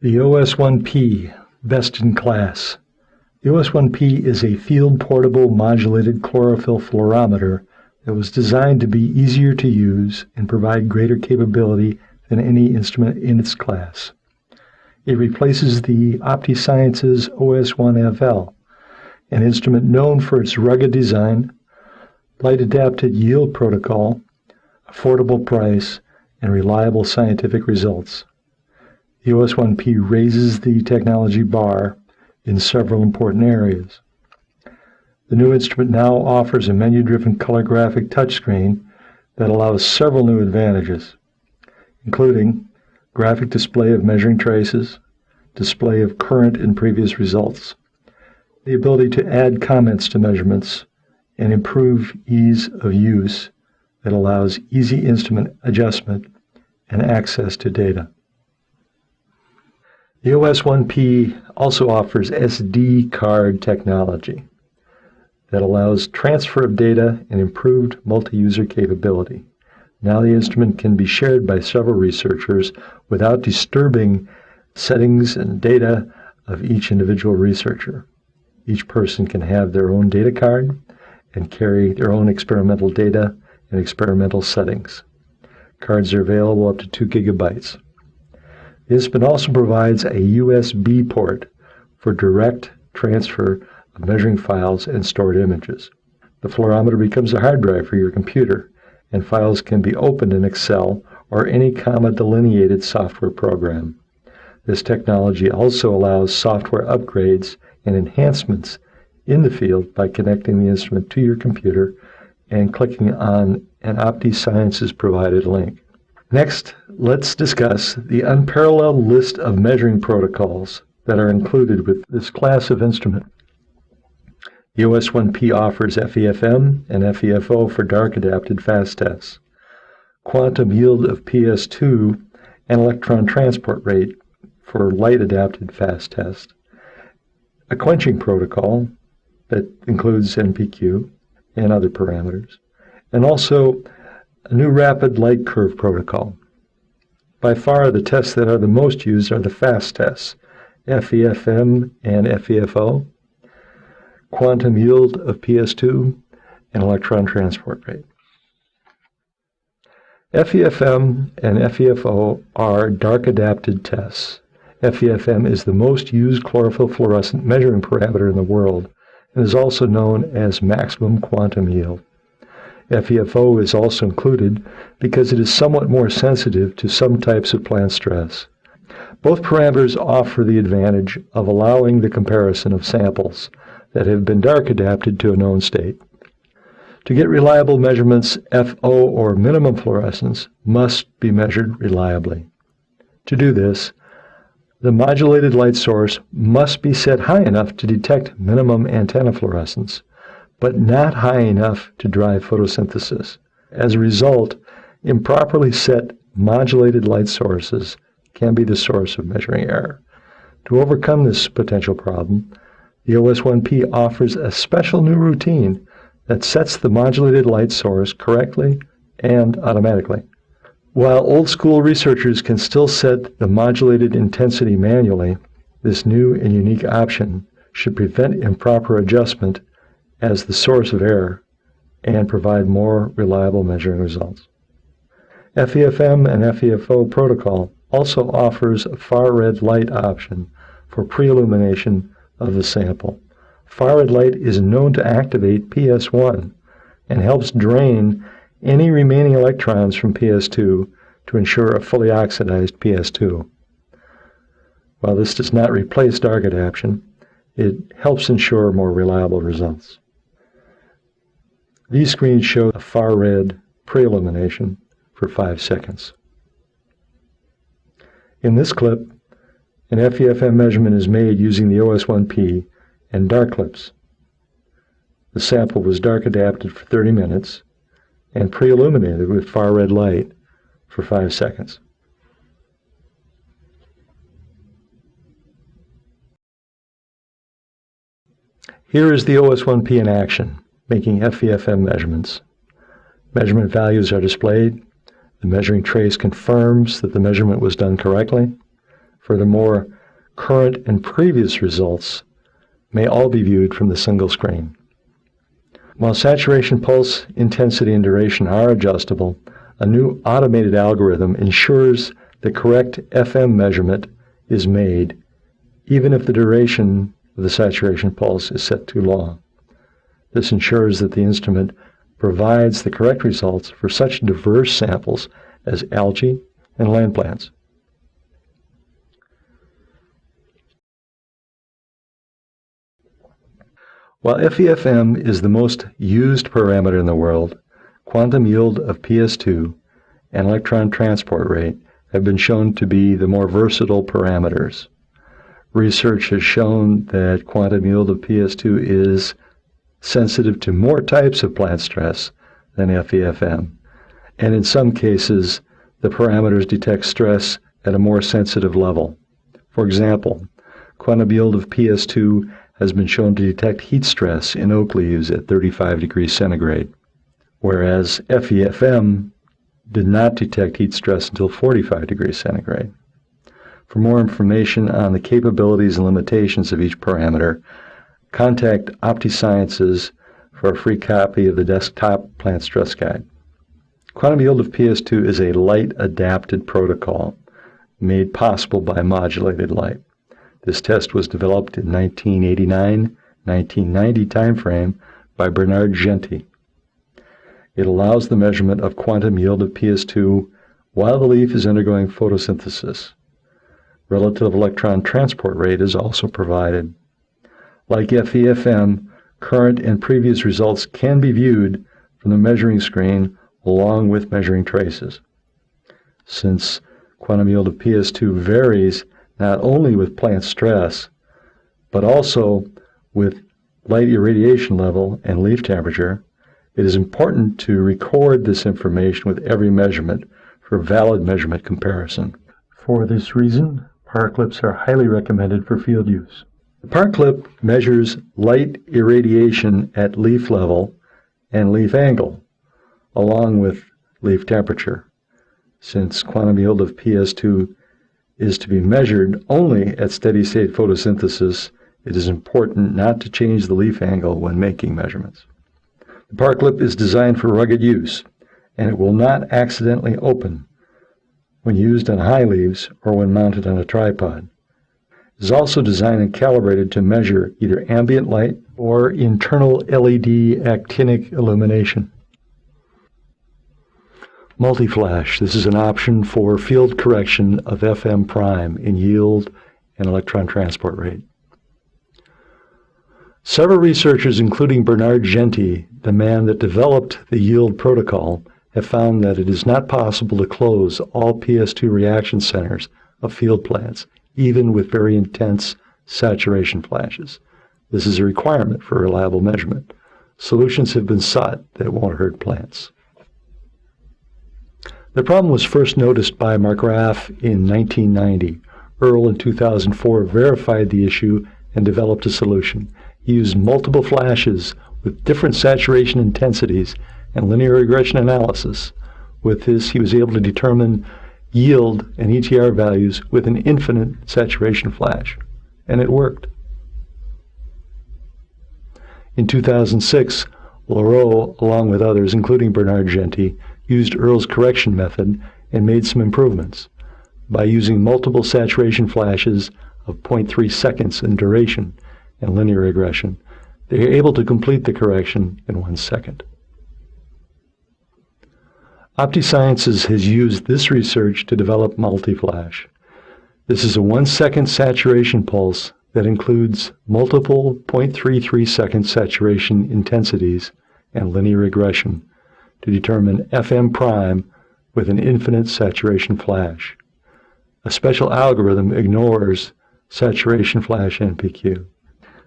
The Os1P, best in class. The Os1P is a field-portable modulated chlorophyll fluorometer that was designed to be easier to use and provide greater capability than any instrument in its class. It replaces the OptiScience's Os1FL, an instrument known for its rugged design, light-adapted yield protocol, affordable price, and reliable scientific results. The Os1P raises the technology bar in several important areas. The new instrument now offers a menu-driven color graphic touchscreen that allows several new advantages, including graphic display of measuring traces, display of current and previous results, the ability to add comments to measurements, and improve ease of use that allows easy instrument adjustment and access to data. The Os1P also offers SD card technology that allows transfer of data and improved multi-user capability. Now the instrument can be shared by several researchers without disturbing settings and data of each individual researcher. Each person can have their own data card and carry their own experimental data and experimental settings. Cards are available up to 2 gigabytes. The instrument also provides a USB port for direct transfer of measuring files and stored images. The fluorometer becomes a hard drive for your computer, and files can be opened in Excel or any comma-delineated software program. This technology also allows software upgrades and enhancements in the field by connecting the instrument to your computer and clicking on an OptiSciences provided link. Next, let's discuss the unparalleled list of measuring protocols that are included with this class of instrument. The Os1P offers FEFM and FEFO for dark-adapted fast tests, quantum yield of PS2 and electron transport rate for light-adapted fast tests, a quenching protocol that includes NPQ and other parameters, and also a new rapid light curve protocol. By far, the tests that are the most used are the fast tests, FEFM and FEFO, quantum yield of PS2, and electron transport rate. FEFM and FEFO are dark-adapted tests. FEFM is the most used chlorophyll fluorescent measuring parameter in the world and is also known as maximum quantum yield. FEFO is also included because it is somewhat more sensitive to some types of plant stress. Both parameters offer the advantage of allowing the comparison of samples that have been dark adapted to a known state. To get reliable measurements, FO or minimum fluorescence must be measured reliably. To do this, the modulated light source must be set high enough to detect minimum antenna fluorescence, but not high enough to drive photosynthesis. As a result, improperly set modulated light sources can be the source of measuring error. To overcome this potential problem, the Os1P offers a special new routine that sets the modulated light source correctly and automatically. While old-school researchers can still set the modulated intensity manually, this new and unique option should prevent improper adjustment as the source of error and provide more reliable measuring results. FEFM and FEFO protocol also offers a far-red light option for pre-illumination of the sample. Far-red light is known to activate PS1 and helps drain any remaining electrons from PS2 to ensure a fully oxidized PS2. While this does not replace dark adaptation, it helps ensure more reliable results. These screens show a far-red pre-illumination for 5 seconds. In this clip, an FEFM measurement is made using the Os1P and dark clips. The sample was dark adapted for 30 minutes and pre-illuminated with far-red light for 5 seconds. Here is the Os1P in action, making FEFM measurements. Measurement values are displayed. The measuring trace confirms that the measurement was done correctly. Furthermore, current and previous results may all be viewed from the single screen. While saturation pulse, intensity, and duration are adjustable, a new automated algorithm ensures the correct FM measurement is made, even if the duration of the saturation pulse is set too long. This ensures that the instrument provides the correct results for such diverse samples as algae and land plants. While FEFM is the most used parameter in the world, quantum yield of PS2 and electron transport rate have been shown to be the more versatile parameters. Research has shown that quantum yield of PS2 is sensitive to more types of plant stress than FEFM, and in some cases, the parameters detect stress at a more sensitive level. For example, quantum yield of PS2 has been shown to detect heat stress in oak leaves at 35 degrees centigrade, whereas FEFM did not detect heat stress until 45 degrees centigrade. For more information on the capabilities and limitations of each parameter, contact OptiSciences for a free copy of the desktop plant stress guide. Quantum yield of PS2 is a light-adapted protocol made possible by modulated light. This test was developed in 1989-1990 timeframe by Bernard Genty. It allows the measurement of quantum yield of PS2 while the leaf is undergoing photosynthesis. Relative electron transport rate is also provided. Like FEFM, current and previous results can be viewed from the measuring screen along with measuring traces. Since quantum yield of PS2 varies not only with plant stress, but also with light irradiation level and leaf temperature, it is important to record this information with every measurement for valid measurement comparison. For this reason, PAR clips are highly recommended for field use. The PAR clip measures light irradiation at leaf level and leaf angle, along with leaf temperature. Since quantum yield of PS2 is to be measured only at steady-state photosynthesis, it is important not to change the leaf angle when making measurements. The PAR clip is designed for rugged use, and it will not accidentally open when used on high leaves or when mounted on a tripod. It is also designed and calibrated to measure either ambient light or internal LED actinic illumination. Multi-flash. This is an option for field correction of FM prime in yield and electron transport rate. Several researchers, including Bernard Genty, the man that developed the yield protocol, have found that it is not possible to close all PS2 reaction centers of field plants, even with very intense saturation flashes. This is a requirement for reliable measurement. Solutions have been sought that won't hurt plants. The problem was first noticed by Margraf in 1990. Earl in 2004 verified the issue and developed a solution. He used multiple flashes with different saturation intensities and linear regression analysis. With this, he was able to determine yield and ETR values with an infinite saturation flash, and it worked. In 2006, Leroux, along with others, including Bernard Genty, used Earl's correction method and made some improvements. By using multiple saturation flashes of 0.3 seconds in duration and linear regression, they are able to complete the correction in 1 second. OptiSciences has used this research to develop multi-flash. This is a 1-second saturation pulse that includes multiple 0.33 second saturation intensities and linear regression to determine FM prime with an infinite saturation flash. A special algorithm ignores saturation flash NPQ.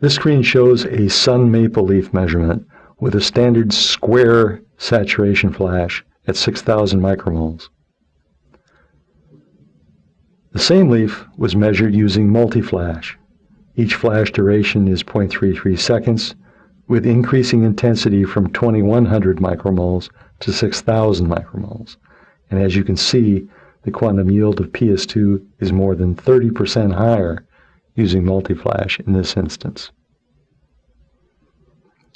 This screen shows a sun maple leaf measurement with a standard square saturation flash at 6,000 micromoles. The same leaf was measured using multi-flash. Each flash duration is 0.33 seconds, with increasing intensity from 2,100 micromoles to 6,000 micromoles. And as you can see, the quantum yield of PS2 is more than 30% higher using multi-flash in this instance.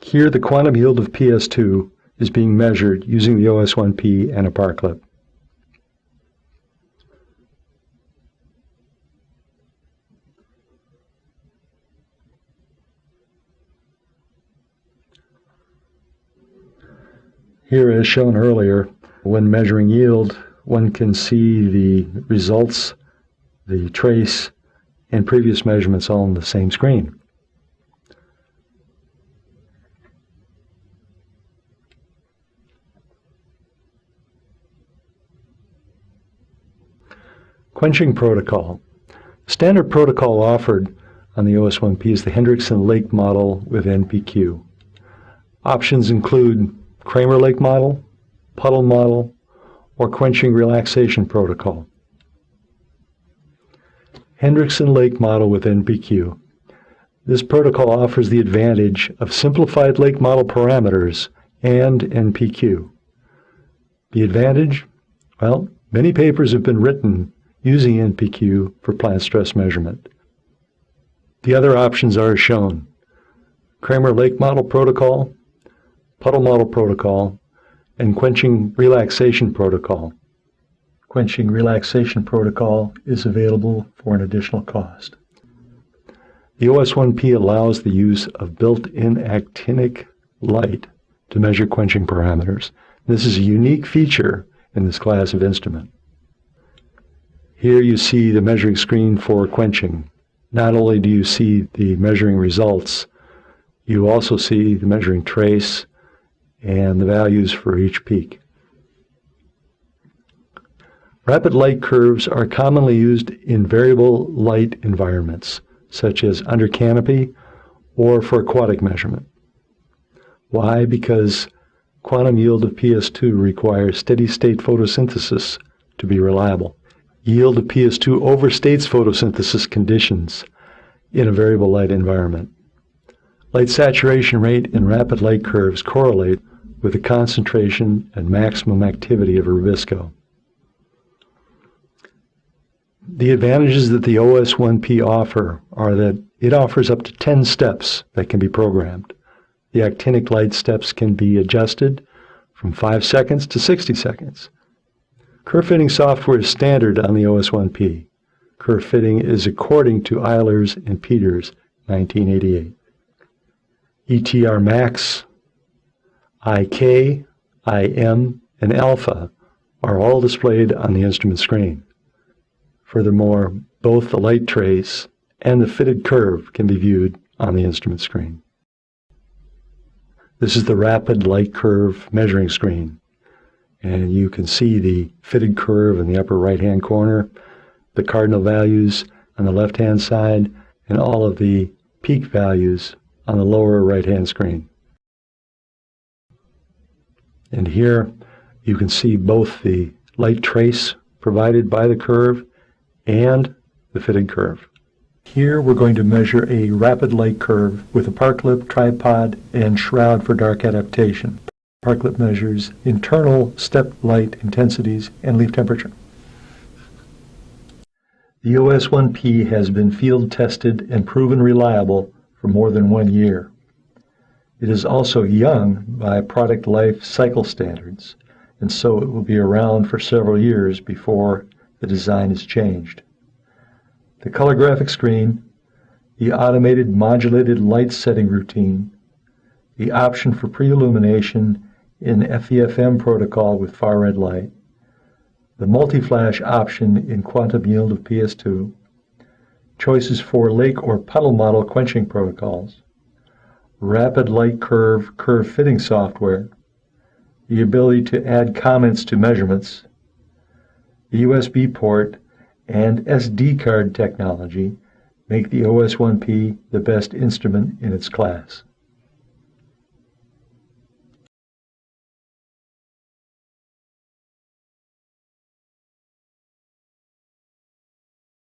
Here, the quantum yield of PS2 is being measured using the OS1P and a bar clip. Here, as shown earlier, when measuring yield, one can see the results, the trace, and previous measurements all on the same screen. Quenching protocol. Standard protocol offered on the OS1P is the Hendriksen-Lake model with NPQ. Options include Kramer-Lake model, puddle model, or quenching relaxation protocol. Hendriksen-Lake model with NPQ. This protocol offers the advantage of simplified lake model parameters and NPQ. The advantage? Well, many papers have been written using NPQ for plant stress measurement. The other options are as shown: Kramer-Lake model protocol, puddle model protocol, and quenching relaxation protocol. Quenching relaxation protocol is available for an additional cost. The OS1P allows the use of built-in actinic light to measure quenching parameters. This is a unique feature in this class of instrument. Here you see the measuring screen for quenching. Not only do you see the measuring results, you also see the measuring trace and the values for each peak. Rapid light curves are commonly used in variable light environments, such as under canopy or for aquatic measurement. Why? Because quantum yield of PS2 requires steady-state photosynthesis to be reliable. Yield of PS2 overstates photosynthesis conditions in a variable light environment. Light saturation rate and rapid light curves correlate with the concentration and maximum activity of rubisco. The advantages that the OS1P offer are that it offers up to 10 steps that can be programmed. The actinic light steps can be adjusted from 5 seconds to 60 seconds. Curve fitting software is standard on the OS1P. Curve fitting is according to Eilers and Peters, 1988. ETR max, IK, IM, and alpha are all displayed on the instrument screen. Furthermore, both the light trace and the fitted curve can be viewed on the instrument screen. This is the rapid light curve measuring screen, and you can see the fitted curve in the upper right-hand corner, the cardinal values on the left-hand side, and all of the peak values on the lower right-hand screen. And here you can see both the light trace provided by the curve and the fitted curve. Here we're going to measure a rapid light curve with a parclip, tripod, and shroud for dark adaptation. Parclip measures internal step light intensities and leaf temperature. The OS1P has been field tested and proven reliable for more than 1 year. It is also young by product life cycle standards, and so it will be around for several years before the design is changed. The color graphic screen, the automated modulated light setting routine, the option for pre-illumination in FEFM protocol with far red light, the multi-flash option in quantum yield of PS2, choices for lake or puddle model quenching protocols, rapid light curve fitting software, the ability to add comments to measurements, the USB port, and SD card technology make the OS1P the best instrument in its class.